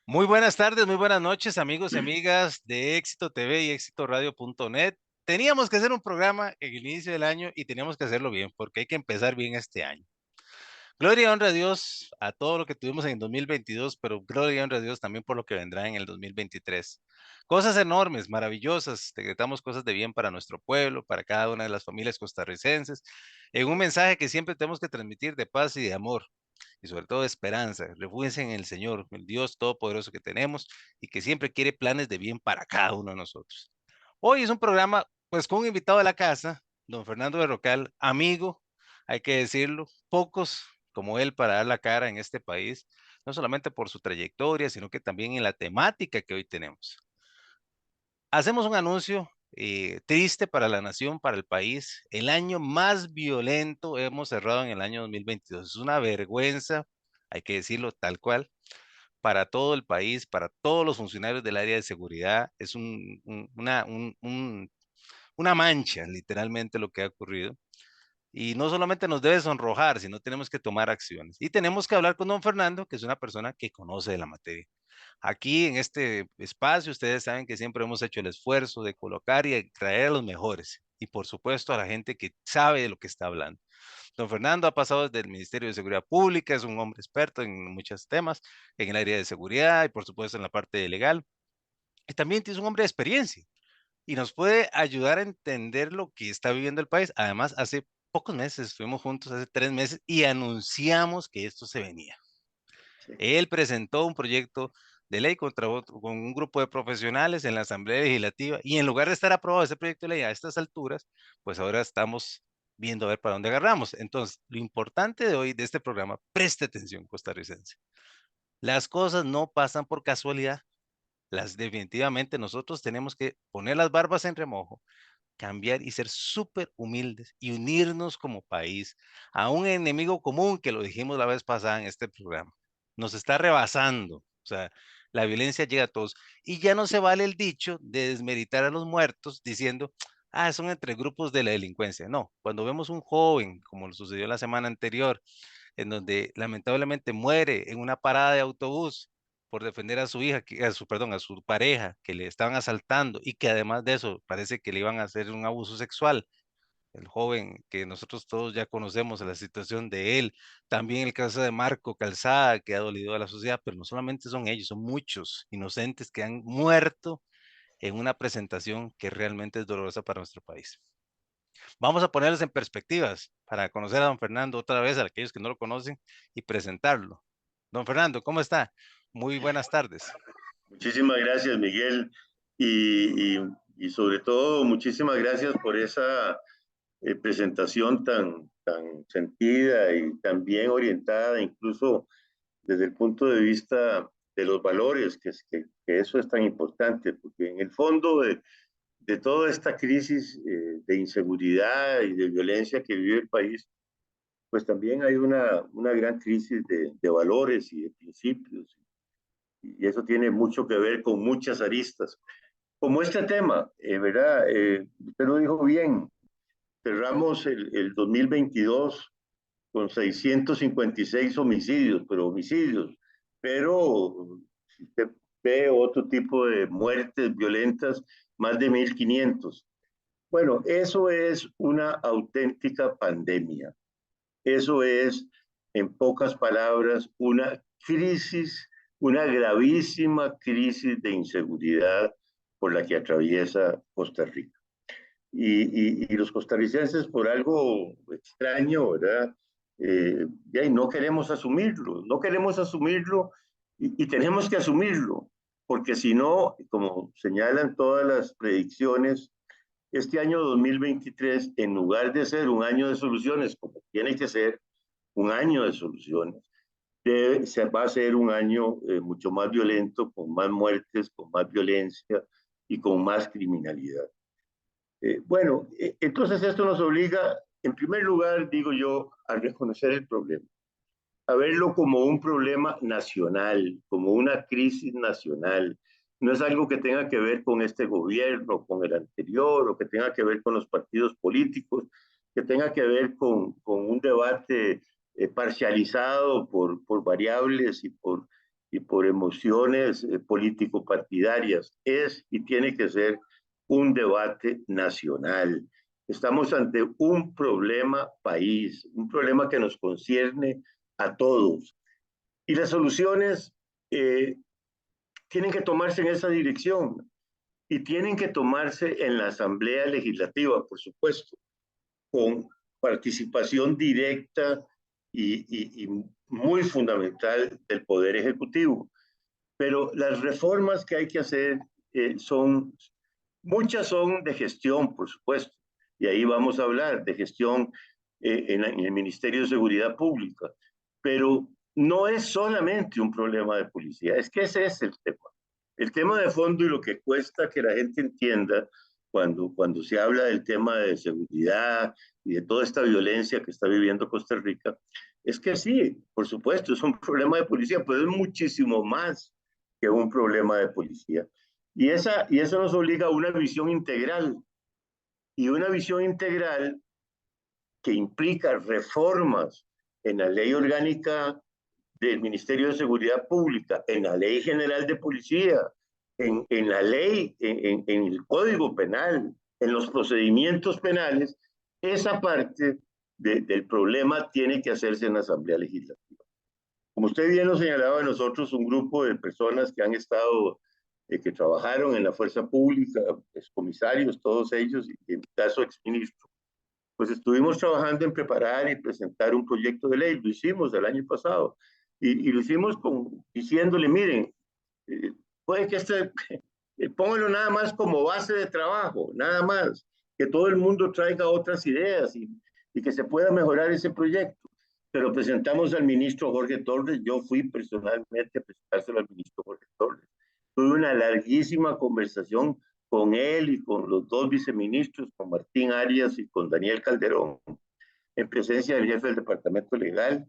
Muy buenas tardes, muy buenas noches, amigos y amigas de Éxito TV y éxitoradio.net. Teníamos que hacer un programa en el inicio del año y teníamos que hacerlo bien, porque hay que empezar bien este año. Gloria y honra a Dios a todo lo que tuvimos en el 2022, pero gloria y honra a Dios también por lo que vendrá en el 2023. Cosas enormes, maravillosas, decretamos cosas de bien para nuestro pueblo, para cada una de las familias costarricenses, en un mensaje que siempre tenemos que transmitir de paz y de amor y sobre todo de esperanza. Refúgiense en el Señor, el Dios todopoderoso que tenemos y que siempre quiere planes de bien para cada uno de nosotros. Hoy es un programa, pues, con un invitado de la casa, don Fernando Berrocal, amigo, hay que decirlo, pocos como él para dar la cara en este país, no solamente por su trayectoria, sino que también en la temática que hoy tenemos. Hacemos un anuncio triste para la nación, para el país. El año más violento hemos cerrado en el año 2022. Es una vergüenza, hay que decirlo tal cual, para todo el país, para todos los funcionarios del área de seguridad. Es una mancha, literalmente, lo que ha ocurrido. Y no solamente nos debe sonrojar, sino tenemos que tomar acciones. Y tenemos que hablar con don Fernando, que es una persona que conoce de la materia. Aquí en este espacio, ustedes saben que siempre hemos hecho el esfuerzo de colocar y de traer a los mejores. Y por supuesto a la gente que sabe de lo que está hablando. Don Fernando ha pasado desde el Ministerio de Seguridad Pública, es un hombre experto en muchos temas, en el área de seguridad y por supuesto en la parte legal. Y también es un hombre de experiencia y nos puede ayudar a entender lo que está viviendo el país. Además, hace pocos meses, fuimos juntos hace 3 meses y anunciamos que esto se venía. Sí, Él presentó un proyecto de ley con un grupo de profesionales en la Asamblea Legislativa y en lugar de estar aprobado ese proyecto de ley a estas alturas, pues ahora estamos viendo a ver para dónde agarramos. Entonces, lo importante de hoy, de este programa, preste atención, costarricense. Las cosas no pasan por casualidad. Las definitivamente nosotros tenemos que poner las barbas en remojo, cambiar y ser súper humildes y unirnos como país a un enemigo común que lo dijimos la vez pasada en este programa. Nos está rebasando, o sea, la violencia llega a todos y ya no se vale el dicho de desmeritar a los muertos diciendo, son entre grupos de la delincuencia. No, cuando vemos un joven, como lo sucedió la semana anterior, en donde lamentablemente muere en una parada de autobús por defender a su hija, perdón, a su pareja, que le estaban asaltando y que además de eso parece que le iban a hacer un abuso sexual. El joven que nosotros todos ya conocemos la situación de él, también el caso de Marco Calzada que ha dolido a la sociedad, pero no solamente son ellos, son muchos inocentes que han muerto en una presentación que realmente es dolorosa para nuestro país. Vamos a ponerlos en perspectivas para conocer a don Fernando otra vez, a aquellos que no lo conocen, y presentarlo. Don Fernando, ¿cómo está? Muy buenas tardes. muchísimas gracias, Miguel. Y, y- y sobre todo, muchísimas gracias por esa presentación tan sentida y tan bien orientada, incluso desde el punto de vista de los valores, que eso es tan importante, porque en el fondo de toda esta crisis de inseguridad y de violencia que vive el país, pues también hay una gran crisis de valores y de principios. Y eso tiene mucho que ver con muchas aristas. Como este tema, ¿verdad? Usted lo dijo bien, cerramos el 2022 con 656 homicidios, pero si usted ve otro tipo de muertes violentas, más de 1.500. Bueno, eso es una auténtica pandemia. Eso es, en pocas palabras, una crisis, una gravísima crisis de inseguridad por la que atraviesa Costa Rica. Y los costarricenses, por algo extraño, ¿verdad? No queremos asumirlo, no queremos asumirlo y tenemos que asumirlo, porque si no, como señalan todas las predicciones, este año 2023, en lugar de ser un año de soluciones, como tiene que ser un año de soluciones, se va a ser un año mucho más violento, con más muertes, con más violencia y con más criminalidad. Entonces esto nos obliga, en primer lugar, digo yo, a reconocer el problema, a verlo como un problema nacional, como una crisis nacional. No es algo que tenga que ver con este gobierno, con el anterior, o que tenga que ver con los partidos políticos, que tenga que ver con un debate parcializado por variables y por emociones político-partidarias. Es y tiene que ser un debate nacional. Estamos ante un problema país, un problema que nos concierne a todos. Y las soluciones tienen que tomarse en esa dirección y tienen que tomarse en la Asamblea Legislativa, por supuesto, con participación directa y muy fundamental del Poder Ejecutivo. Pero las reformas que hay que hacer muchas son de gestión, por supuesto, y ahí vamos a hablar de gestión en el Ministerio de Seguridad Pública, pero no es solamente un problema de policía, es que ese es el tema. El tema de fondo y lo que cuesta que la gente entienda cuando se habla del tema de seguridad y de toda esta violencia que está viviendo Costa Rica, es que sí, por supuesto, es un problema de policía, pero es muchísimo más que un problema de policía. Y eso nos obliga a una visión integral, y una visión integral que implica reformas en la ley orgánica del Ministerio de Seguridad Pública, en la ley general de policía, en la ley, en el Código Penal, en los procedimientos penales. Esa parte del problema tiene que hacerse en la Asamblea Legislativa. Como usted bien lo señalaba, nosotros un grupo de personas que han estado, que trabajaron en la fuerza pública, excomisarios, todos ellos, y en mi caso exministro, pues estuvimos trabajando en preparar y presentar un proyecto de ley. Lo hicimos el año pasado y lo hicimos diciéndole, miren, puede que pónganlo nada más como base de trabajo, nada más, que todo el mundo traiga otras ideas y que se pueda mejorar ese proyecto. Pero presentamos al ministro Jorge Torres, yo fui personalmente a presentárselo al ministro Jorge Torres. Tuve una larguísima conversación con él y con los dos viceministros, con Martín Arias y con Daniel Calderón, en presencia del jefe del departamento legal.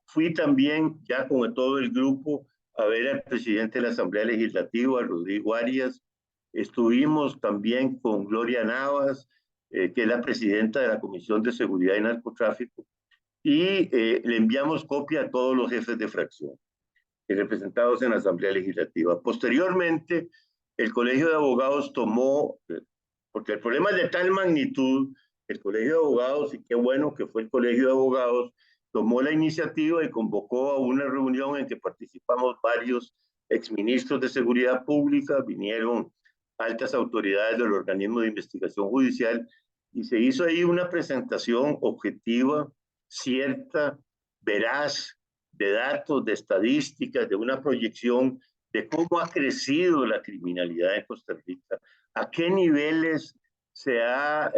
Fui también ya con todo el grupo a ver al presidente de la Asamblea Legislativa, Rodrigo Arias. Estuvimos también con Gloria Navas, que es la presidenta de la Comisión de Seguridad y Narcotráfico, y le enviamos copia a todos los jefes de fracción representados en la Asamblea Legislativa. Posteriormente, el Colegio de Abogados tomó, porque el problema es de tal magnitud, el Colegio de Abogados, y qué bueno que fue el Colegio de Abogados, tomó la iniciativa y convocó a una reunión en que participamos varios exministros de Seguridad Pública, vinieron altas autoridades del organismo de investigación judicial, y se hizo ahí una presentación objetiva, cierta, veraz, de datos, de estadísticas, de una proyección de cómo ha crecido la criminalidad en Costa Rica, a qué niveles se ha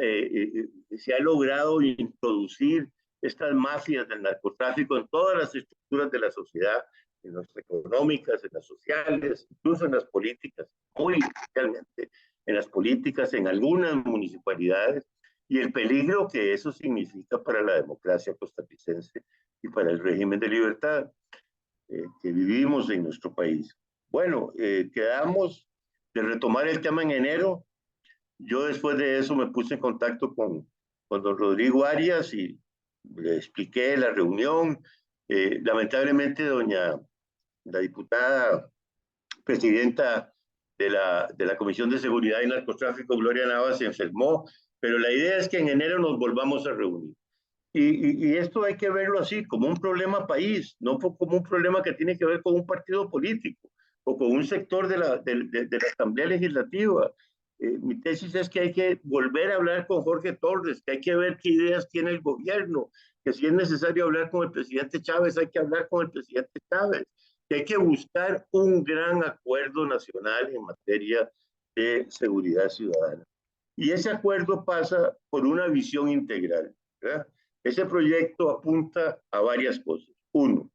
logrado introducir estas mafias del narcotráfico en todas las estructuras de la sociedad, en las económicas, en las sociales, incluso en las políticas, muy especialmente en las políticas, en algunas municipalidades, y el peligro que eso significa para la democracia costarricense y para el régimen de libertad que vivimos en nuestro país. Bueno, quedamos de retomar el tema en enero. Yo después de eso me puse en contacto con don Rodrigo Arias y le expliqué la reunión. Lamentablemente, la diputada presidenta de la Comisión de Seguridad y Narcotráfico, Gloria Navas, se enfermó, pero la idea es que en enero nos volvamos a reunir. Y esto hay que verlo así, como un problema país, no como un problema que tiene que ver con un partido político o con un sector de la Asamblea Legislativa. Mi tesis es que hay que volver a hablar con Jorge Torres, que hay que ver qué ideas tiene el gobierno, que si es necesario hablar con el presidente Chávez, hay que hablar con el presidente Chávez, que hay que buscar un gran acuerdo nacional en materia de seguridad ciudadana. Y ese acuerdo pasa por una visión integral, ¿verdad? Ese proyecto apunta a varias cosas. Uno,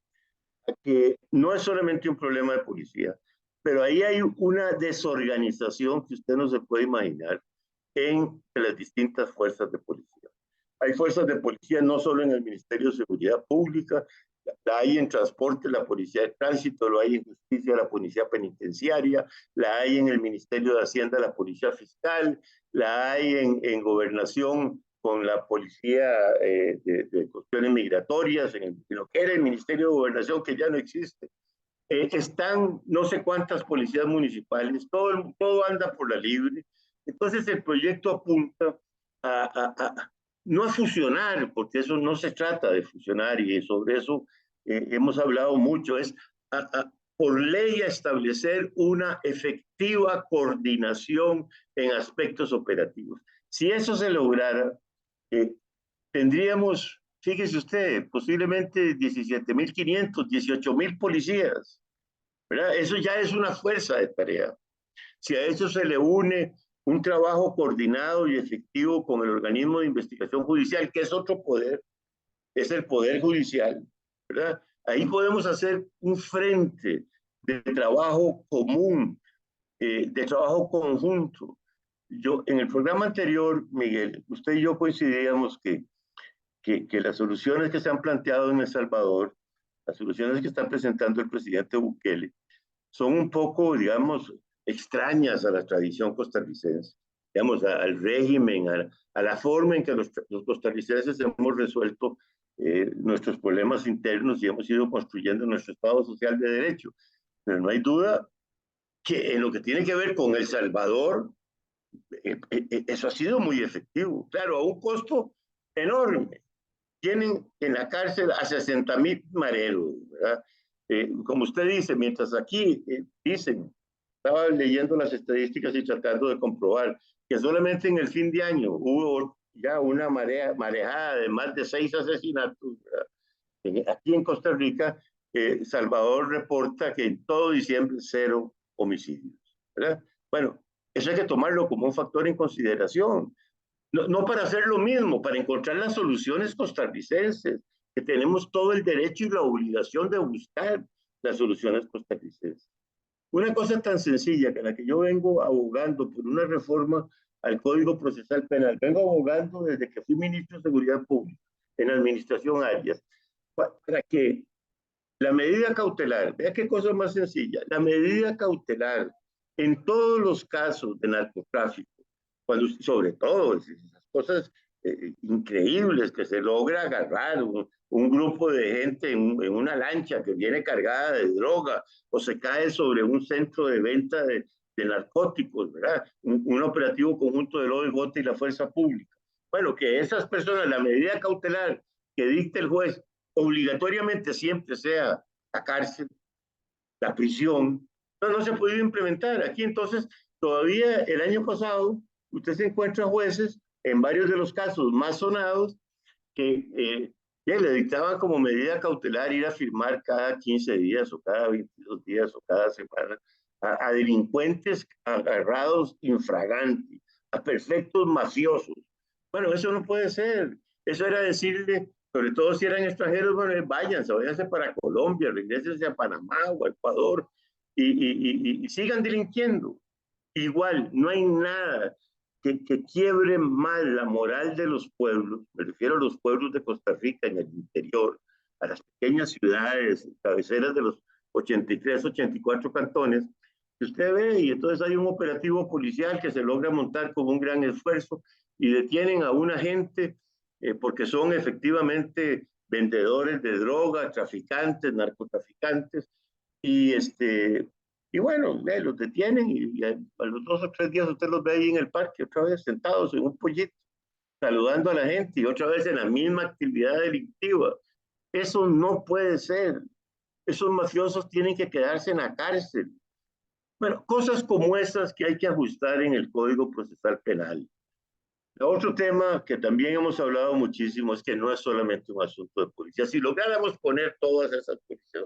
a que no es solamente un problema de policía, pero ahí hay una desorganización que usted no se puede imaginar en las distintas fuerzas de policía. Hay fuerzas de policía no solo en el Ministerio de Seguridad Pública, la hay en transporte, la policía de tránsito, lo hay en justicia, la policía penitenciaria, la hay en el Ministerio de Hacienda, la policía fiscal, la hay en gobernación con la policía de cuestiones migratorias, en lo que era el Ministerio de Gobernación, que ya no existe. están no sé cuántas policías municipales, todo anda por la libre. Entonces el proyecto apunta a no a fusionar, porque eso no se trata de fusionar y sobre eso hemos hablado mucho, es por ley a establecer una efectiva coordinación en aspectos operativos. Si eso se lograra, eh, tendríamos, fíjese usted, posiblemente 17.500, 18.000 policías, ¿verdad? Eso ya es una fuerza de tarea. Si a eso se le une un trabajo coordinado y efectivo con el organismo de investigación judicial, que es otro poder, es el poder judicial, ¿verdad? Ahí podemos hacer un frente de trabajo común, de trabajo conjunto. Yo, en el programa anterior, Miguel, usted y yo coincidíamos que las soluciones que se han planteado en El Salvador, las soluciones que está presentando el presidente Bukele, son un poco, digamos, extrañas a la tradición costarricense, digamos, al régimen, a la forma en que los costarricenses hemos resuelto nuestros problemas internos y hemos ido construyendo nuestro Estado social de derecho. Pero no hay duda que en lo que tiene que ver con El Salvador, eso ha sido muy efectivo, claro, a un costo enorme. Tienen en la cárcel a 60.000 mareros, ¿verdad? Como usted dice, mientras aquí dicen, estaba leyendo las estadísticas y tratando de comprobar que solamente en el fin de año hubo ya una marejada de más de 6 asesinatos, ¿verdad? Aquí en Costa Rica, Salvador reporta que en todo diciembre 0 homicidios, ¿verdad? Bueno, eso hay que tomarlo como un factor en consideración. No, no para hacer lo mismo, para encontrar las soluciones costarricenses, que tenemos todo el derecho y la obligación de buscar las soluciones costarricenses. Una cosa tan sencilla que la que yo vengo abogando por una reforma al Código Procesal Penal, vengo abogando desde que fui ministro de Seguridad Pública en la administración Arias, para que la medida cautelar, vea qué cosa más sencilla, la medida cautelar en todos los casos de narcotráfico, cuando, sobre todo esas cosas increíbles que se logra agarrar un grupo de gente en una lancha que viene cargada de droga o se cae sobre un centro de venta de narcóticos, ¿verdad? Un operativo conjunto del OIJ y la fuerza pública. Bueno, que esas personas, la medida cautelar que dicte el juez, obligatoriamente siempre sea la cárcel, la prisión, no se ha podido implementar. Aquí entonces, todavía el año pasado, usted se encuentra jueces en varios de los casos más sonados que le dictaban como medida cautelar ir a firmar cada 15 días o cada 22 días o cada semana a delincuentes agarrados infraganti, a perfectos mafiosos. Bueno, eso no puede ser. Eso era decirle, sobre todo si eran extranjeros, bueno, váyanse, váyanse para Colombia, regresense a Panamá o a Ecuador y sigan delinquiendo. Igual, no hay nada que quiebre más la moral de los pueblos, me refiero a los pueblos de Costa Rica en el interior, a las pequeñas ciudades, cabeceras de los 83, 84 cantones, que usted ve y entonces hay un operativo policial que se logra montar con un gran esfuerzo y detienen a una gente porque son efectivamente vendedores de droga, traficantes, narcotraficantes, y y bueno, los detienen y a los 2 o 3 días usted los ve ahí en el parque, otra vez sentados en un pollito, saludando a la gente y otra vez en la misma actividad delictiva. Eso no puede ser. Esos mafiosos tienen que quedarse en la cárcel. Bueno, cosas como esas que hay que ajustar en el Código Procesal Penal. Otro tema que también hemos hablado muchísimo es que no es solamente un asunto de policía. Si lográramos poner todas esas policías,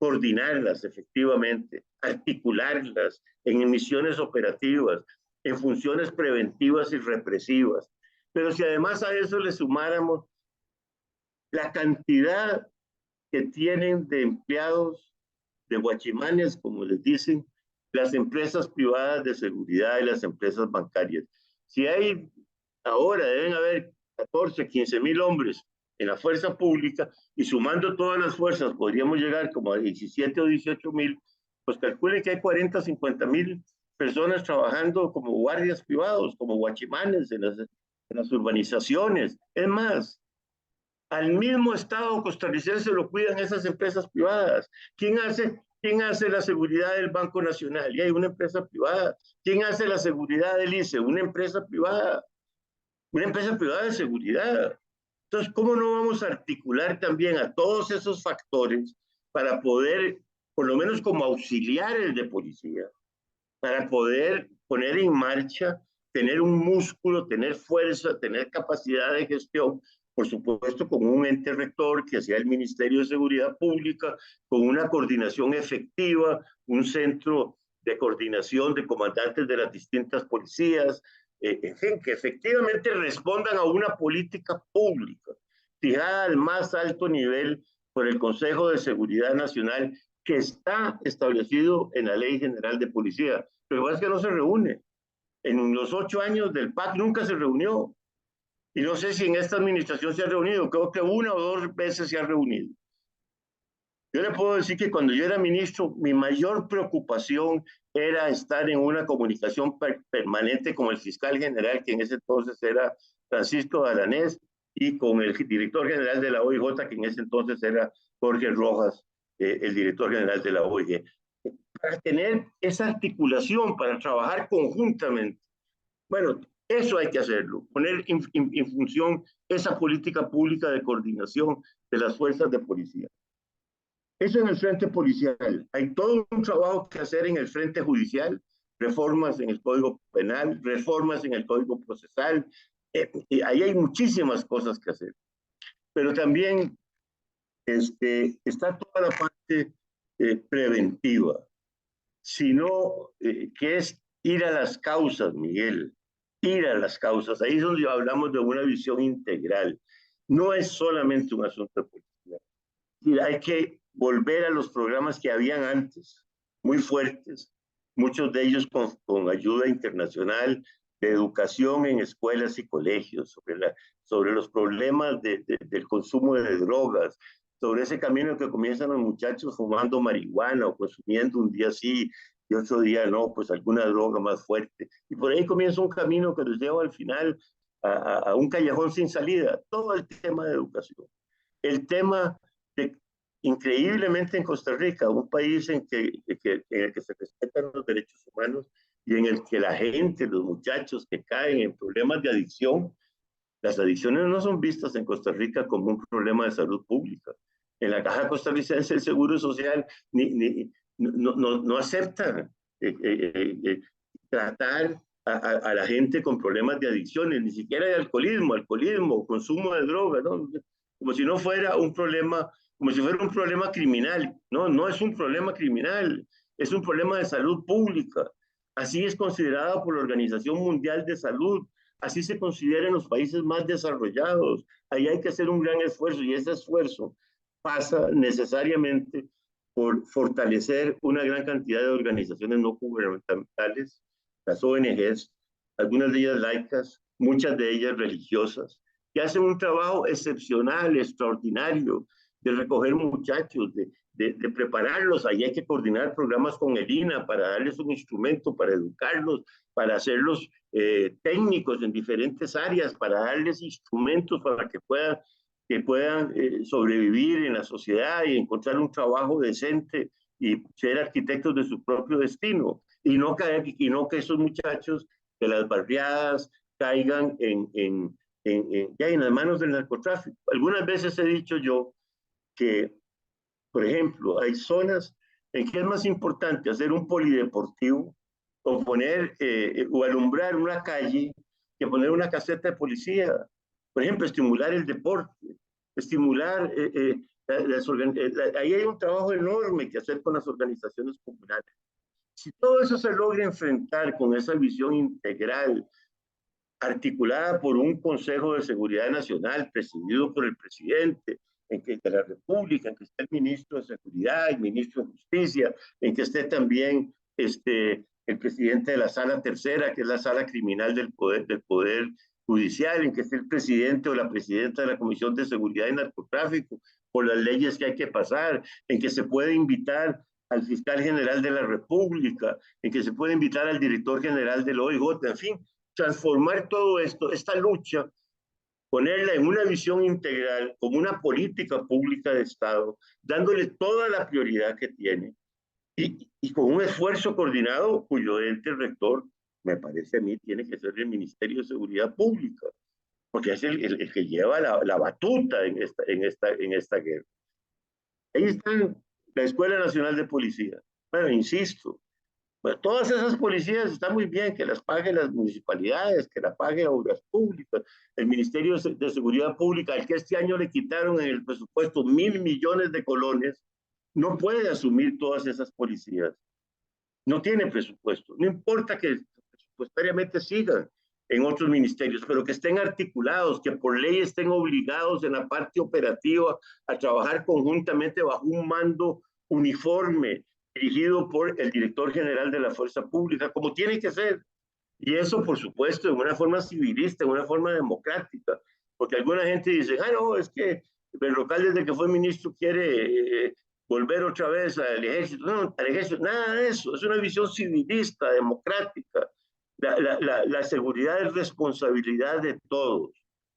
coordinarlas efectivamente, articularlas en misiones operativas, en funciones preventivas y represivas. Pero si además a eso le sumáramos la cantidad que tienen de empleados, de guachimanes, como les dicen, las empresas privadas de seguridad y las empresas bancarias. Si hay ahora, deben haber 14, 15.000 hombres en la fuerza pública y sumando todas las fuerzas podríamos llegar como a 17 o 18.000, pues calculen que hay 40, 50.000 personas trabajando como guardias privados, como guachimanes en las urbanizaciones. Es más, Al mismo Estado costarricense lo cuidan esas empresas privadas. ¿Quién hace la seguridad del Banco Nacional? Y hay una empresa privada. ¿Quién hace la seguridad del ICE? Una empresa privada. Una empresa privada de seguridad. Entonces, ¿cómo no vamos a articular también a todos esos factores para poder, por lo menos como auxiliares de policía, para poder poner en marcha, tener un músculo, tener fuerza, tener capacidad de gestión, por supuesto con un ente rector que sea el Ministerio de Seguridad Pública, con una coordinación efectiva, un centro de coordinación de comandantes de las distintas policías, en fin, que efectivamente respondan a una política pública fijada al más alto nivel por el Consejo de Seguridad Nacional que está establecido en la Ley General de Policía. Lo que pasa es que no se reúne. En los 8 años del PAC nunca se reunió. Y no sé si en esta administración se ha reunido. Creo que 1 o 2 veces se ha reunido. Yo le puedo decir que cuando yo era ministro, mi mayor preocupación era estar en una comunicación permanente con el fiscal general, que en ese entonces era Francisco Aranés, y con el director general de la OIJ, que en ese entonces era Jorge Rojas, el director general de la OIG, para tener esa articulación, para trabajar conjuntamente. Bueno, eso hay que hacerlo, poner en función esa política pública de coordinación de las fuerzas de policía. Eso en el frente policial. Hay todo un trabajo que hacer en el frente judicial, reformas en el Código Penal, reformas en el Código Procesal. Ahí hay muchísimas cosas que hacer. Pero también está toda la parte preventiva, sino que es ir a las causas, Miguel, ir a las causas. Ahí es donde hablamos de una visión integral. No es solamente un asunto de policía. Y hay que volver a los programas que habían antes, muy fuertes, muchos de ellos con ayuda internacional, de educación en escuelas y colegios, sobre los problemas del consumo de drogas, sobre ese camino que comienzan los muchachos fumando marihuana o consumiendo un día sí y otro día no, pues alguna droga más fuerte. Y por ahí comienza un camino que los lleva al final a un callejón sin salida. Todo el tema de educación. El tema de, increíblemente en Costa Rica, un país en el que se respetan los derechos humanos y en el que la gente, los muchachos que caen en problemas de adicción, las adicciones no son vistas en Costa Rica como un problema de salud pública. En la Caja Costarricense el Seguro Social no acepta tratar a la gente con problemas de adicciones, ni siquiera de alcoholismo, consumo de drogas, ¿no? Como si no fuera un problema, como si fuera un problema criminal. No, no es un problema criminal, es un problema de salud pública. Así es considerado por la Organización Mundial de Salud, así se considera en los países más desarrollados. Ahí hay que hacer un gran esfuerzo y ese esfuerzo pasa necesariamente por fortalecer una gran cantidad de organizaciones no gubernamentales, las ONGs, algunas de ellas laicas, muchas de ellas religiosas, que hacen un trabajo excepcional, extraordinario, de recoger muchachos, de prepararlos. Ahí hay que coordinar programas con el INA para darles un instrumento, para educarlos, para hacerlos técnicos en diferentes áreas, para darles instrumentos para que puedan sobrevivir en la sociedad y encontrar un trabajo decente y ser arquitectos de su propio destino. Y no que esos muchachos de las barriadas caigan ya en las manos del narcotráfico. Algunas veces he dicho yo que, por ejemplo, hay zonas en que es más importante hacer un polideportivo o poner o alumbrar una calle que poner una caseta de policía. Por ejemplo, estimular el deporte, estimular ahí hay un trabajo enorme que hacer con las organizaciones comunales. Si todo eso se logra enfrentar con esa visión integral, articulada por un Consejo de Seguridad Nacional presidido por el presidente, de la República, en que esté el ministro de Seguridad, el ministro de Justicia, en que esté también el presidente de la Sala Tercera, que es la sala criminal del poder Judicial, en que esté el presidente o la presidenta de la Comisión de Seguridad y Narcotráfico, por las leyes que hay que pasar, en que se puede invitar al fiscal general de la República, en que se puede invitar al director general del OIJ, en fin, transformar todo esto, esta lucha ponerla en una visión integral, como una política pública de Estado, dándole toda la prioridad que tiene y con un esfuerzo coordinado cuyo ente rector, me parece a mí, tiene que ser el Ministerio de Seguridad Pública, porque es el que lleva la batuta en esta guerra. Ahí está la Escuela Nacional de Policía. Bueno, insisto, pues todas esas policías están muy bien, que las paguen las municipalidades, que la paguen obras públicas, el Ministerio de Seguridad Pública, al que este año le quitaron en el presupuesto 1.000 millones de colones, no puede asumir todas esas policías. No tiene presupuesto. No importa que presupuestariamente sigan en otros ministerios, pero que estén articulados, que por ley estén obligados en la parte operativa a trabajar conjuntamente bajo un mando uniforme dirigido por el director general de la Fuerza Pública, como tiene que ser. Y eso, por supuesto, de una forma civilista, de una forma democrática, porque alguna gente dice, ah, no, es que Berrocal desde que fue ministro quiere volver otra vez al ejército. No, al ejército, nada de eso, es una visión civilista, democrática. La seguridad es responsabilidad de todos,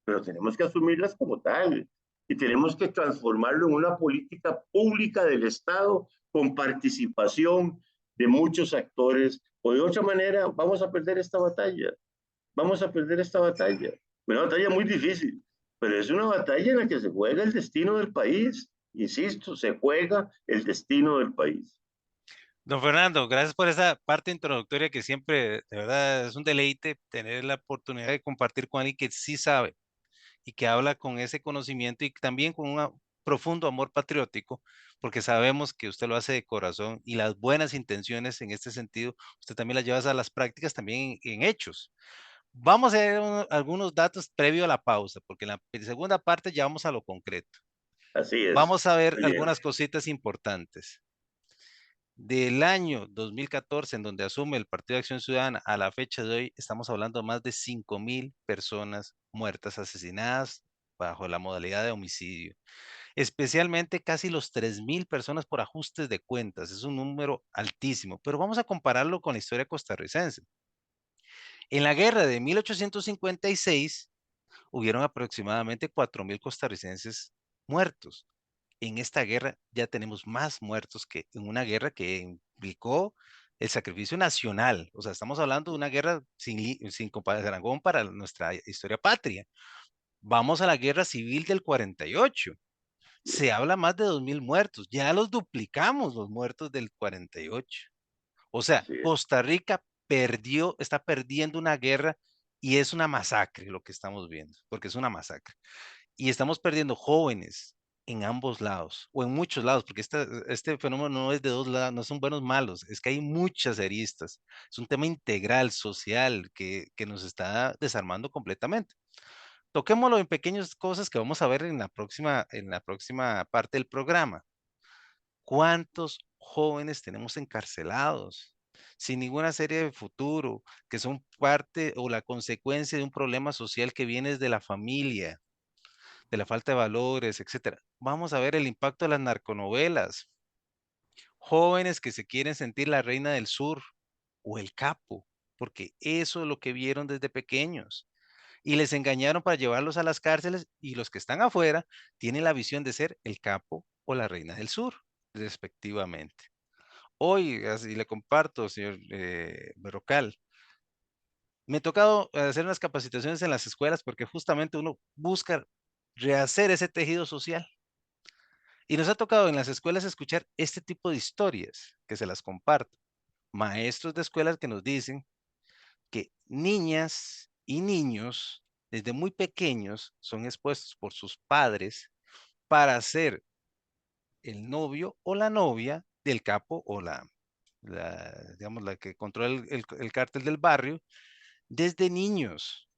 pero tenemos que asumirlas como tal y tenemos que transformarlo en una política pública del Estado con participación de muchos actores, o de otra manera vamos a perder esta batalla, vamos a perder esta batalla. Una batalla muy difícil, pero es una batalla en la que se juega el destino del país. Insisto, se juega el destino del país. Don Fernando, gracias por esa parte introductoria que siempre, de verdad, es un deleite tener la oportunidad de compartir con alguien que sí sabe y que habla con ese conocimiento y también con un profundo amor patriótico, porque sabemos que usted lo hace de corazón y las buenas intenciones en este sentido, usted también las lleva a las prácticas también en hechos. Vamos a ver algunos datos previo a la pausa, porque en la segunda parte ya vamos a lo concreto. Así es. Vamos a ver Muy bien. algunas cositas importantes. Del año 2014, en donde asume el Partido de Acción Ciudadana, a la fecha de hoy, estamos hablando de más de 5.000 personas muertas, asesinadas bajo la modalidad de homicidio. Especialmente casi los 3.000 personas por ajustes de cuentas. Es un número altísimo, pero vamos a compararlo con la historia costarricense. En la guerra de 1856, hubieron aproximadamente 4.000 costarricenses muertos. En esta guerra ya tenemos más muertos que en una guerra que implicó el sacrificio nacional. O sea, estamos hablando de una guerra sin comparación para nuestra historia patria. Vamos a la guerra civil del 48. Se habla más de 2.000 muertos. Ya los duplicamos los muertos del 48. O sea, Así es. Costa Rica perdió, está perdiendo una guerra y es una masacre lo que estamos viendo, porque es una masacre. Y estamos perdiendo jóvenes en ambos lados, o en muchos lados, porque este fenómeno no es de dos lados, no son buenos malos, es que hay muchas aristas. Es un tema integral, social, que nos está desarmando completamente. Toquémoslo en pequeñas cosas que vamos a ver en la próxima parte del programa. ¿Cuántos jóvenes tenemos encarcelados sin ninguna serie de futuro, que son parte o la consecuencia de un problema social que viene desde la familia, de la falta de valores, etcétera? Vamos a ver el impacto de las narconovelas. Jóvenes que se quieren sentir la reina del sur o el capo, porque eso es lo que vieron desde pequeños y les engañaron para llevarlos a las cárceles y los que están afuera tienen la visión de ser el capo o la reina del sur, respectivamente. Hoy, así le comparto, señor Berrocal, me ha tocado hacer unas capacitaciones en las escuelas porque justamente uno busca rehacer ese tejido social. Y nos ha tocado en las escuelas escuchar este tipo de historias que se las comparto. Maestros de escuelas que nos dicen que niñas y niños desde muy pequeños son expuestos por sus padres para ser el novio o la novia del capo o digamos, la que controla el cártel del barrio desde niños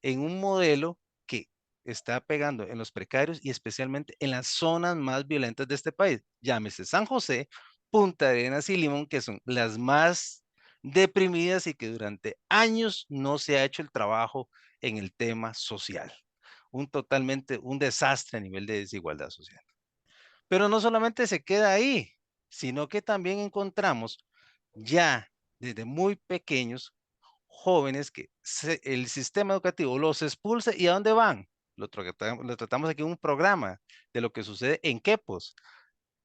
en un modelo que está pegando en los precarios y especialmente en las zonas más violentas de este país. Llámese San José, Punta Arenas y Limón, que son las más deprimidas y que durante años no se ha hecho el trabajo en el tema social. Un desastre a nivel de desigualdad social. Pero no solamente se queda ahí, sino que también encontramos ya desde muy pequeños jóvenes que el sistema educativo los expulsa y ¿a dónde van? lo tratamos aquí en un programa de lo que sucede en Quepos,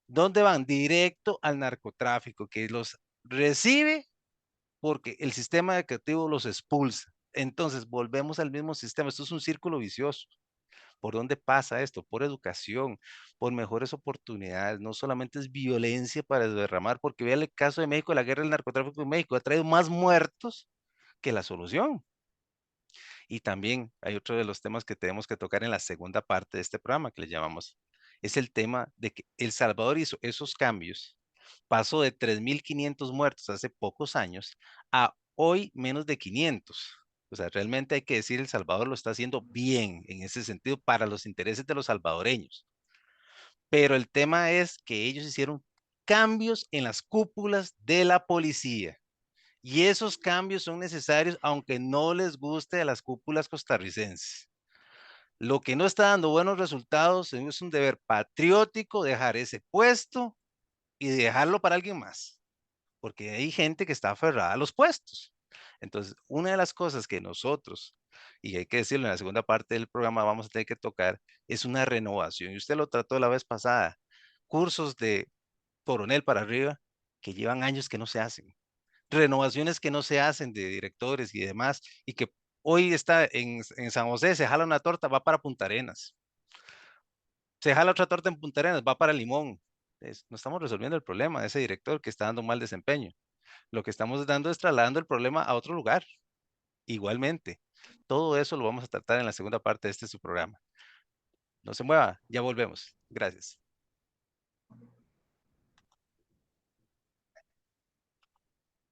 donde van directo al narcotráfico, que los recibe porque el sistema educativo los expulsa. Entonces, volvemos al mismo sistema. Esto es un círculo vicioso. ¿Por dónde pasa esto? Por educación, por mejores oportunidades. No solamente es violencia para derramar, porque vea el caso de México, la guerra del narcotráfico en México ha traído más muertos que la solución. Y también hay otro de los temas que tenemos que tocar en la segunda parte de este programa que le llamamos, es el tema de que El Salvador hizo esos cambios, pasó de 3.500 muertos hace pocos años a hoy menos de 500. O sea, realmente hay que decir, El Salvador lo está haciendo bien en ese sentido para los intereses de los salvadoreños. Pero el tema es que ellos hicieron cambios en las cúpulas de la policía. Y esos cambios son necesarios aunque no les guste a las cúpulas costarricenses. Lo que no está dando buenos resultados es un deber patriótico dejar ese puesto y dejarlo para alguien más, porque hay gente que está aferrada a los puestos. Entonces, una de las cosas que nosotros, y hay que decirlo en la segunda parte del programa, vamos a tener que tocar, es una renovación. Y usted lo trató la vez pasada, cursos de coronel para arriba que llevan años que no se hacen, renovaciones que no se hacen de directores y demás, y que hoy está en San José, se jala una torta, va para Punta Arenas, se jala otra torta en Punta Arenas, va para Limón. No estamos resolviendo el problema de ese director que está dando mal desempeño. Lo que estamos dando es trasladando el problema a otro lugar, igualmente. Todo eso lo vamos a tratar en la segunda parte de este su programa. No se mueva, ya volvemos. Gracias.